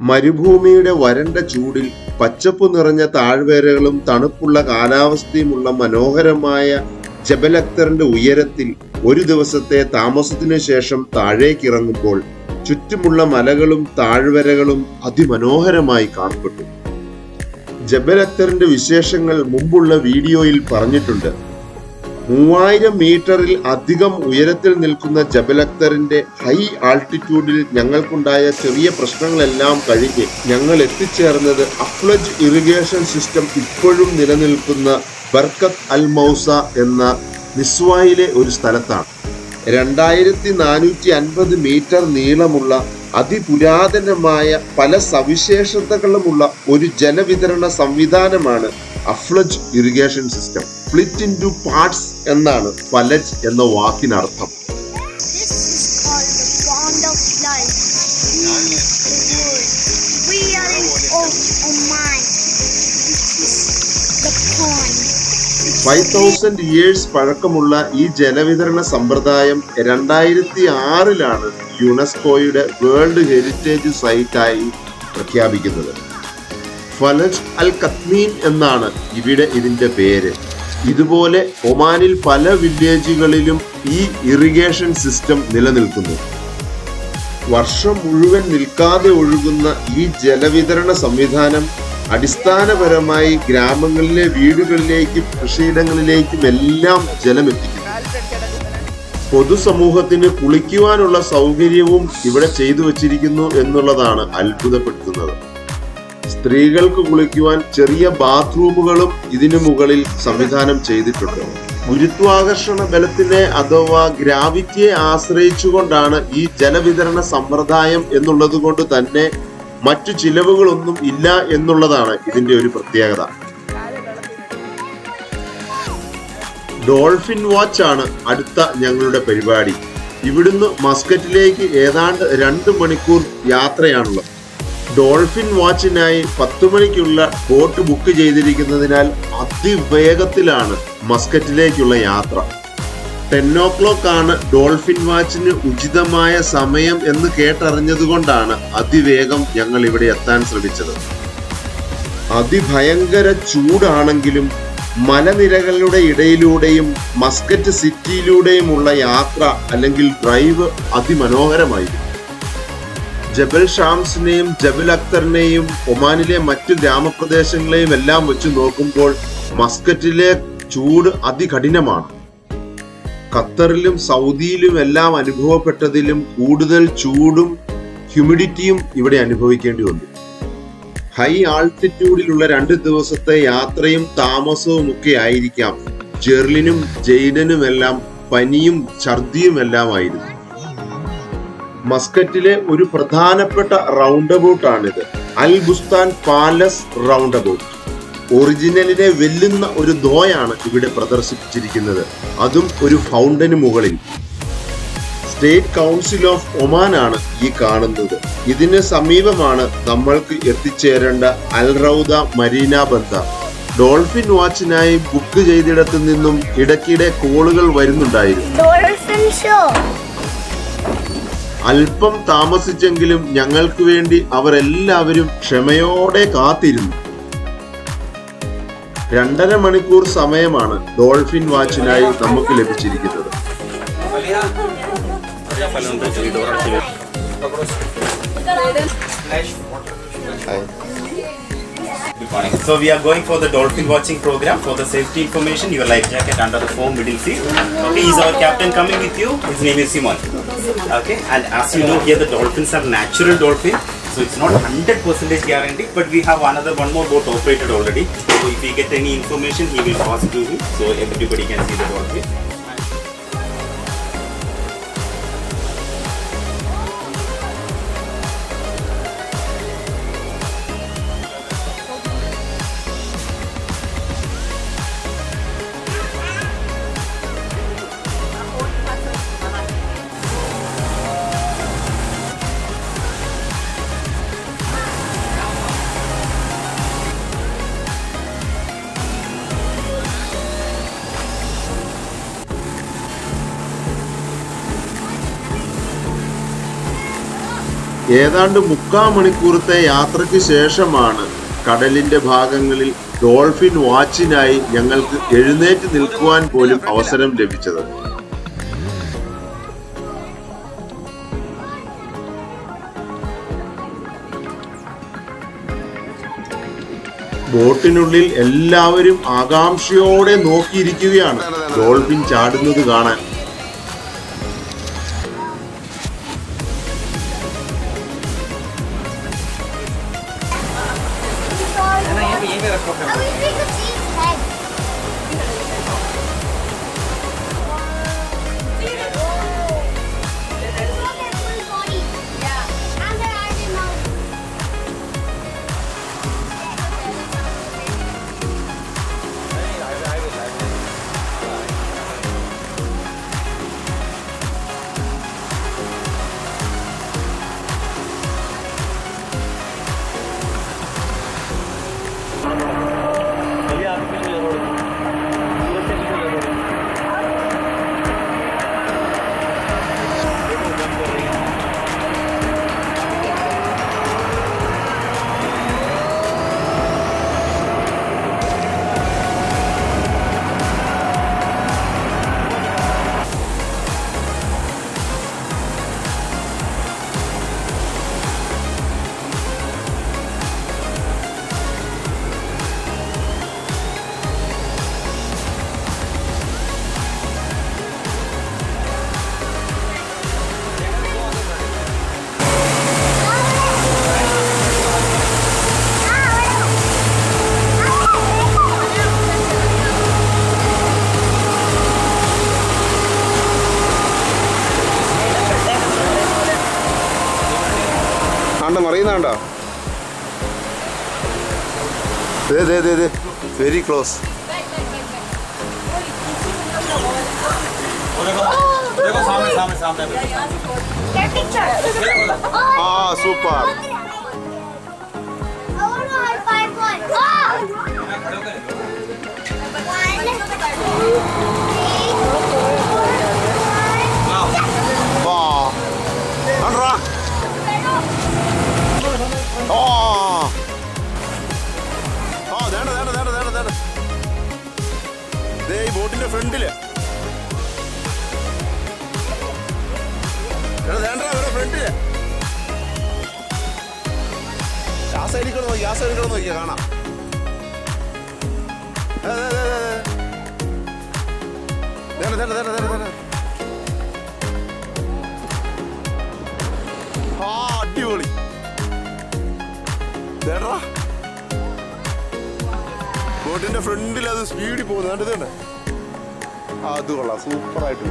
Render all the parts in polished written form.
മരുഭൂമിയുടെ വരണ്ട ചൂടിൽ പച്ചപ്പ് നിറഞ്ഞ താഴ്വരകളും തണുപ്പുള്ള കാലാവസ്ഥയുമുള്ള മനോഹരമായ ജബൽ അക്തറിന്റെ ഉയരത്തിൽ ഒരു ദിവസത്തെ താമസത്തിനു ശേഷം താഴേക്കിറങ്ങുമ്പോൾ ചുറ്റുമുള്ള മലകളും താഴ്വരകളും അതിമനോഹരമായി കാണപ്പെട്ടു. ജബൽ അക്തറിന്റെ വിശേഷങ്ങൾ മുമ്പുള്ള വീഡിയോയിൽ പറഞ്ഞിട്ടുണ്ട്. 3000 മീറ്ററിൽ അധികം ഉയരത്തിൽ നിൽക്കുന്ന ജബൽ അക്തറിന്റെ ഹൈ ആൾട്ടിറ്റ്യൂഡിൽ ഞങ്ങൾക്കുണ്ടായ ചെറിയ പ്രശ്നങ്ങളെല്ലാം കഴിഞ്ഞ് ഞങ്ങൾ എത്തിച്ചേർന്നത് അഫ്ലജ് ഇറിഗേഷൻ സിസ്റ്റം ഇപ്പോഴും നിലനിൽക്കുന്ന ബർക്കത്ത് അൽ മൗസ എന്ന നിസ്വായിലെ ഒരു സ്ഥലത്താണ്. 2450 മീറ്റർ നീളമുള്ള അതിപുരാതനമായ പല സവിശേഷതകളുമുള്ള ഒരു ജലവിതരണ സംവിധാനമാണ് Aflaj irrigation system. Split into parts എന്നാണ് ഫലജ് എന്ന വാക്കിനർത്ഥം. years പഴക്കമുള്ള ഈ ജലവിതരണ സമ്പ്രദായം 2006 യുനെസ്കോയുടെ വേൾഡ് ഹെറിറ്റേജ് സൈറ്റായി പ്രഖ്യാപിക്കുന്നത്. ഫലജ് അൽ കത്മീൻ എന്നാണ് ഇതിന്റെ പേര്. ഇതുപോലെ ഒമാനിൽ പല വില്ലേജുകളിലും ഈ ഇറിഗേഷൻ സിസ്റ്റം നിലനിൽക്കുന്നു. വർഷം മുഴുവൻ നിൽക്കാതെ ഒഴുകുന്ന ഈ ജലവിതരണ സംവിധാനം അടിസ്ഥാനപരമായി ഗ്രാമങ്ങളിലെ വീടുകളിലേക്കും കൃഷിയിടങ്ങളിലേക്കും എല്ലാം ജലമെത്തിക്കുന്നു. പൊതുസമൂഹത്തിന് കുളിക്കുവാനുള്ള സൗകര്യവും ഇവിടെ ചെയ്തു വച്ചിരിക്കുന്നു എന്നുള്ളതാണ് അത്ഭുതപ്പെടുത്തുന്നത്. സ്ത്രീകൾക്ക് കുളിക്കുവാൻ ചെറിയ ബാത്റൂമുകളും ഇതിനു മുകളിൽ സംവിധാനം ചെയ്തിട്ടുണ്ട്. ഗുരുത്വാകർഷണ ബലത്തിനെ അഥവാ ഗ്രാവിറ്റിയെ ആശ്രയിച്ചുകൊണ്ടാണ് ഈ ജലവിതരണ സമ്പ്രദായം എന്നുള്ളത് കൊണ്ട് തന്നെ മറ്റു ചിലവുകളൊന്നും ഇല്ല എന്നുള്ളതാണ് ഇതിന്റെ ഒരു പ്രത്യേകത. ഡോൾഫിൻ വാച്ച് ആണ് അടുത്ത ഞങ്ങളുടെ പരിപാടി. ഇവിടുന്ന് മസ്കറ്റിലേക്ക് ഏതാണ്ട് 2 മണിക്കൂർ യാത്രയാണുള്ളത്. ഡോൾഫിൻ വാച്ചിനായി 10 മണിക്കുള്ള ബോട്ട് ബുക്ക് ചെയ്തിരിക്കുന്നതിനാൽ അതിവേഗത്തിലാണ് മസ്കറ്റിലേക്കുള്ള യാത്ര. 10 o'clock ആണ് ഡോൾഫിൻ വാച്ചിന് ഉചിതമായ സമയം എന്ന് കേട്ടറിഞ്ഞതുകൊണ്ടാണ് അതിവേഗം ഞങ്ങൾ ഇവിടെ എത്താൻ ശ്രമിച്ചത്. അതിഭയങ്കര ചൂടാണെങ്കിലും മലനിരകളുടെ ഇടയിലൂടെയും മസ്കറ്റ് സിറ്റിയിലൂടെയുമുള്ള യാത്ര അല്ലെങ്കിൽ ഡ്രൈവ് അതിമനോഹരമായിരുന്നു. ജബൽ ഷാംസിനെയും ജബൽ അക്തറിനെയും ഒമാനിലെ മറ്റു ഗ്രാമപ്രദേശങ്ങളെയും എല്ലാം വെച്ച് നോക്കുമ്പോൾ മസ്കറ്റിലെ ചൂട് അതികഠിനമാണ്. ഖത്തറിലും സൗദിയിലും എല്ലാം അനുഭവപ്പെട്ടതിലും കൂടുതൽ ചൂടും ഹ്യൂമിഡിറ്റിയും ഇവിടെ അനുഭവിക്കേണ്ടി വന്നു. ഹൈ ആൾട്ടിറ്റ്യൂഡിലുള്ള 2 ദിവസത്തെ യാത്രയും താമസവും ഒക്കെ ആയിരിക്കാം ജെർലിനും ജെയ്ഡനുമെല്ലാം പനിയും ഛർദിയും എല്ലാമായിരുന്നു. മസ്കറ്റിലെ ഒരു പ്രധാനപ്പെട്ട റൗണ്ട് അബൌട്ടാണിത്. Al Bustan Palace roundabout. ഒറിജിനലിനെ വെല്ലുന്ന ഒരു ദ്വയാണ് ഇവിടെ പ്രദർശിപ്പിച്ചിരിക്കുന്നത്, അതും ഒരു ഫൗണ്ടന് മുകളിൽ. സ്റ്റേറ്റ് കൗൺസിൽ ഓഫ് ഒമാൻ ആണ് ഈ കാണുന്നത്. ഇതിന് സമീപമാണ് നമ്മൾക്ക് എത്തിച്ചേരേണ്ട Al Rawda Marina Bandar. Dolphin വാച്ചിനായി ബുക്ക് ചെയ്തിടത്തു നിന്നും ഇടയ്ക്കിടെ കോളുകൾ വരുന്നുണ്ടായിരുന്നു. അല്പം താമസിച്ചെങ്കിലും ഞങ്ങൾക്ക് വേണ്ടി അവരെല്ലാവരും ക്ഷമയോടെ കാത്തിരുന്നു. 2.5 മണിക്കൂർ സമയമാണ് ഡോൾഫിൻ വാച്ചിനായി നമുക്ക് ലഭിച്ചിരിക്കുന്നത്. So we are going for the dolphin watching program. For the safety information, your life jacket under the foam middle seat. Okay, is our captain coming with you? His name is Simon. Okay, and as you know here the dolphins are natural dolphins, so it's not 100% guaranteed, but we have one more boat operated already. So if we get any information, he will pass it to you, so everybody can see the dolphin. ഏതാണ്ട് 3/4 മണിക്കൂറത്തെ യാത്രയ്ക്ക് ശേഷമാണ് കടലിന്റെ ഭാഗങ്ങളിൽ dolphin വാച്ചിനായി ഞങ്ങൾക്ക് എഴുന്നേറ്റ് നിൽക്കുവാൻ പോലും അവസരം ലഭിച്ചത്. ബോട്ടിനുള്ളിൽ എല്ലാവരും ആകാംക്ഷയോടെ നോക്കിയിരിക്കുകയാണ് ഡോൾഫിൻ ചാടുന്നത് കാണാൻ. മറിയുന്നുണ്ടോ? Very close. ആ സൂപ്പർ. ഈ ബോട്ടിന്റെ ഫ്രണ്ടില് ഫ്രണ്ടില് ആ സൈഡിൽ നോക്കിയാ കാണാം. അടിപൊളി. ബോട്ടിന്റെ ഫ്രണ്ടിൽ അത് സ്പീഡിൽ പോകുന്നു. കണ്ടത് തന്നെ. അത് കൊള്ളാം, സൂപ്പറായിട്ട്.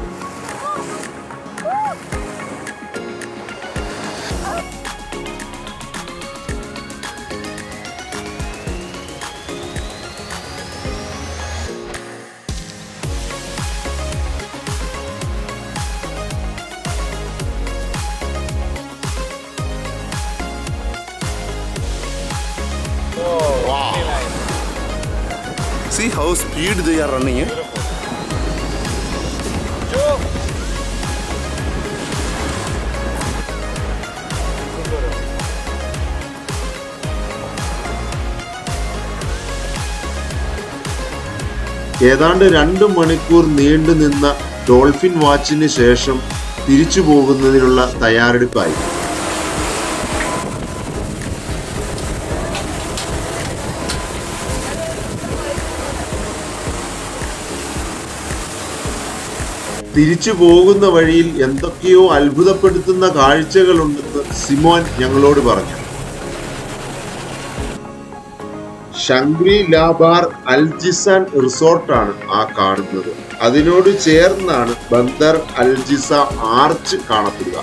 See how speed they are running. ഏതാണ്ട് 2 മണിക്കൂർ നീണ്ടു നിന്ന ഡോൾഫിൻ വാച്ചിന് ശേഷം തിരിച്ചു പോകുന്നതിനുള്ള തയ്യാറെടുപ്പായി. തിരിച്ചു പോകുന്ന വഴിയിൽ എന്തൊക്കെയോ അത്ഭുതപ്പെടുത്തുന്ന കാഴ്ചകളുണ്ടെന്ന് സിമോൻ ഞങ്ങളോട് പറഞ്ഞു. ഷംഗ്രി ലാ ബാർ അൽജിസാൻ റിസോർട്ടാണ് ആ കാണുന്നത്. അതിനോട് ചേർന്നാണ് ബന്ദർ അൽജിസ ആർച്ച് കാണപ്പെടുക.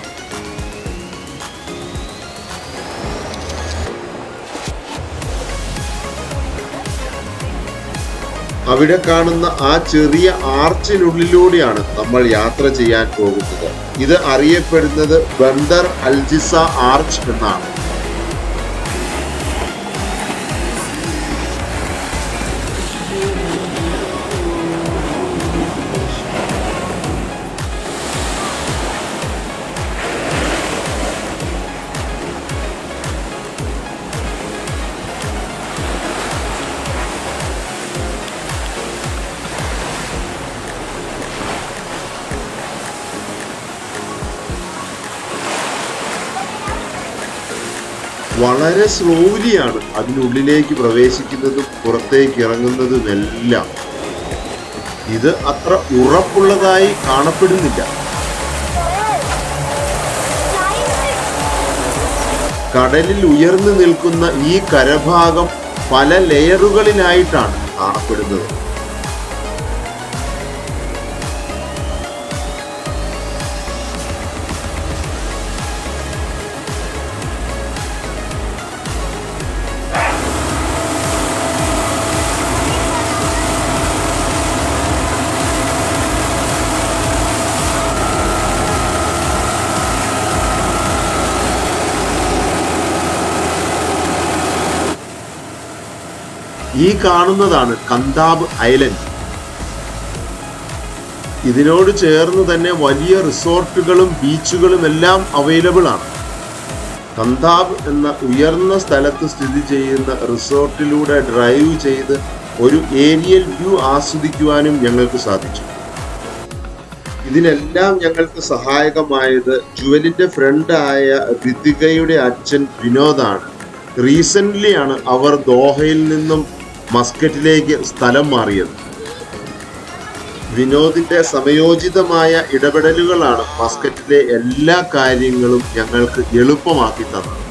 അവിടെ കാണുന്ന ആ ചെറിയ ആർച്ചിനുള്ളിലൂടെയാണ് നമ്മൾ യാത്ര ചെയ്യാൻ പോകുന്നത്. ഇത് അറിയപ്പെടുന്നത് ബന്ദർ അൽജിസ ആർച്ച് എന്നാണ്. വളരെ സ്ലോലിയാണ് അതിനുള്ളിലേക്ക് പ്രവേശിക്കുന്നതും പുറത്തേക്ക് ഇറങ്ങുന്നതുമെല്ലാം. ഇത് അത്ര ഉറപ്പുള്ളതായി കാണപ്പെടുന്നില്ല. കടലിൽ ഉയർന്നു നിൽക്കുന്ന ഈ കരഭാഗം പല ലെയറുകളിലായിട്ടാണ് കാണപ്പെടുന്നത്. ഈ കാണുന്നതാണ് കന്താബ് ഐലൻഡ്. ഇതിനോട് ചേർന്ന് തന്നെ വലിയ റിസോർട്ടുകളും ബീച്ചുകളും എല്ലാം അവൈലബിൾ ആണ്. കന്താബ് എന്ന ഉയർന്ന സ്ഥലത്ത് സ്ഥിതി ചെയ്യുന്ന റിസോർട്ടിലൂടെ ഡ്രൈവ് ചെയ്ത് ഒരു ഏരിയൽ വ്യൂ ആസ്വദിക്കുവാനും ഞങ്ങൾക്ക് സാധിച്ചു. ഇതിനെല്ലാം ഞങ്ങൾക്ക് സഹായകമായത് ജുവലിന്റെ ഫ്രണ്ടായ ഋതികയുടെ അച്ഛൻ വിനോദാണ്. റീസെന്റ് ആണ് അവർ ദോഹയിൽ നിന്നും മസ്കറ്റിലേക്ക് സ്ഥലം മാറിയത്. വിനോദിന്റെ സമയോചിതമായ ഇടപെടലുകളാണ് മസ്കറ്റിലെ എല്ലാ കാര്യങ്ങളും ഞങ്ങൾക്ക് എളുപ്പമാക്കി തന്നത്.